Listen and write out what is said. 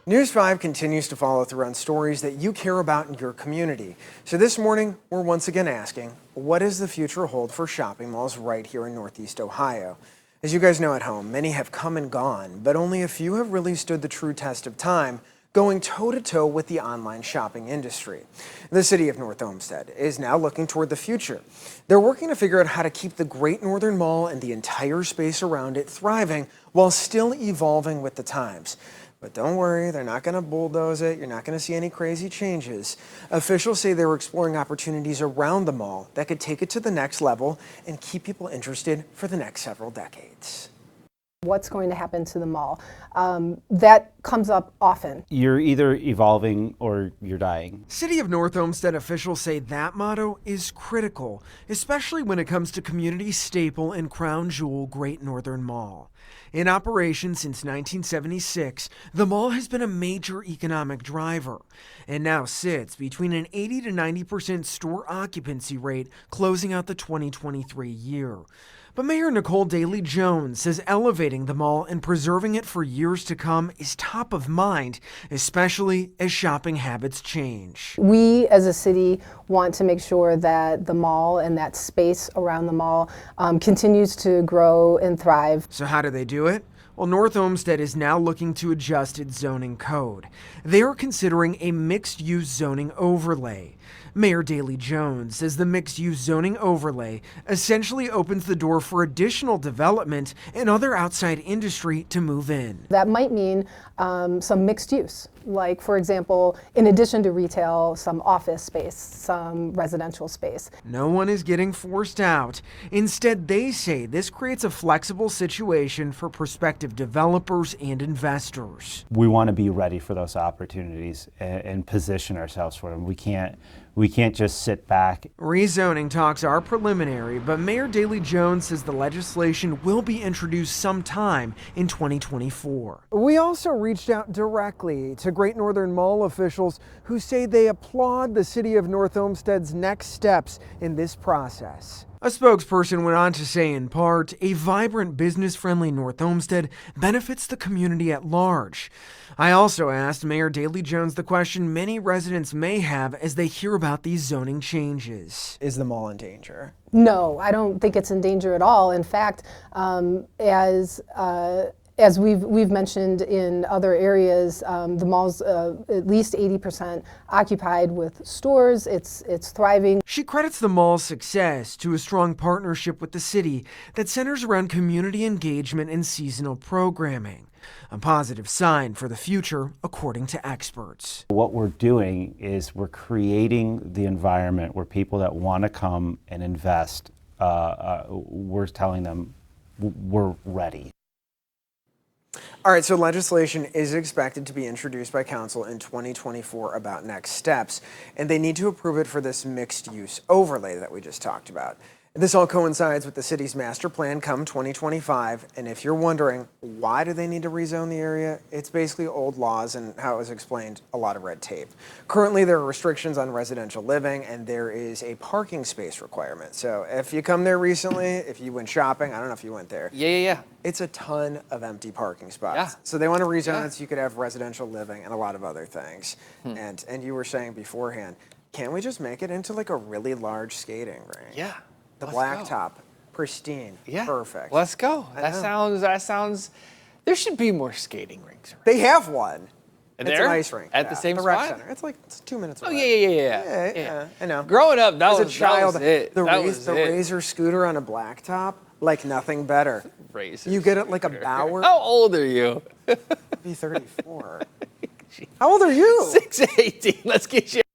News 5 continues to follow through on stories that you care about in your community. So this morning, we're once again asking, what does the future hold for shopping malls right here in Northeast Ohio? As you guys know at home, many have come and gone, but only a few have really stood the true test of time, going toe-to-toe with the online shopping industry. The city of North Olmsted is now looking toward the future. They're working to figure out how to keep the Great Northern Mall and the entire space around it thriving while still evolving with the times. But don't worry, they're not going to bulldoze it. You're not going to see any crazy changes. Officials say they were exploring opportunities around the mall that could take it to the next level and keep people interested for the next several decades. What's going to happen to the mall? That comes up often. You're either evolving or you're dying. City of North Olmsted officials say that motto is critical, especially when it comes to community staple and crown jewel Great Northern Mall. In operation since 1976, the mall has been a major economic driver and now sits between an 80 to 90% store occupancy rate closing out the 2023 year. But Mayor Nicole Daly-Jones says elevating the mall and preserving it for years to come is top of mind, especially as shopping habits change. We as a city want to make sure that the mall and that space around the mall continues to grow and thrive. So how do they do it? Well, North Olmsted is now looking to adjust its zoning code. They are considering a mixed-use zoning overlay. Mayor Daly-Jones says the mixed-use zoning overlay essentially opens the door for additional development and other outside industry to move in. That might mean some mixed use, like, for example, in addition to retail, some office space, some residential space. No one is getting forced out. Instead, they say this creates a flexible situation for prospective developers and investors. We want to be ready for those opportunities and position ourselves for them. We can't just sit back. Rezoning talks are preliminary, but Mayor Daly-Jones says the legislation will be introduced sometime in 2024. We also reached out directly to Great Northern Mall officials who say they applaud the city of North Olmsted's next steps in this process. A spokesperson went on to say, in part, a vibrant, business-friendly North Olmsted benefits the community at large. I also asked Mayor Daly-Jones the question many residents may have as they hear about these zoning changes. Is the mall in danger? No, I don't think it's in danger at all. In fact, as we've mentioned in other areas, the mall's at least 80% occupied with stores. It's thriving. She credits the mall's success to a strong partnership with the city that centers around community engagement and seasonal programming. A positive sign for the future, according to experts. What we're doing is we're creating the environment where people that want to come and invest, we're telling them we're ready. All right, so legislation is expected to be introduced by council in 2024 about next steps, and they need to approve it for this mixed-use overlay that we just talked about. This all coincides with the city's master plan come 2025, and if you're wondering why do they need to rezone the area, it's basically old laws and, how it was explained, a lot of red tape. Currently, there are restrictions on residential living, and there is a parking space requirement. So if you come there recently, if you went shopping, I don't know if you went there. Yeah. It's a ton of empty parking spots. Yeah. So they want to rezone it so you could have residential living and a lot of other things. And you were saying beforehand, can't we just make it into like a really large skating rink? Yeah. The blacktop, pristine, perfect. Let's go. That sounds. There should be more skating rinks. They have one. It's an ice rink at the same the rec spot. Center. It's 2 minutes away. Oh yeah. I know. Growing up, that was it. The Razor scooter on a blacktop, like nothing better. Razor. You get it like a Bauer. How old are you? Be 34. How old are you? 6'18". Let's get you.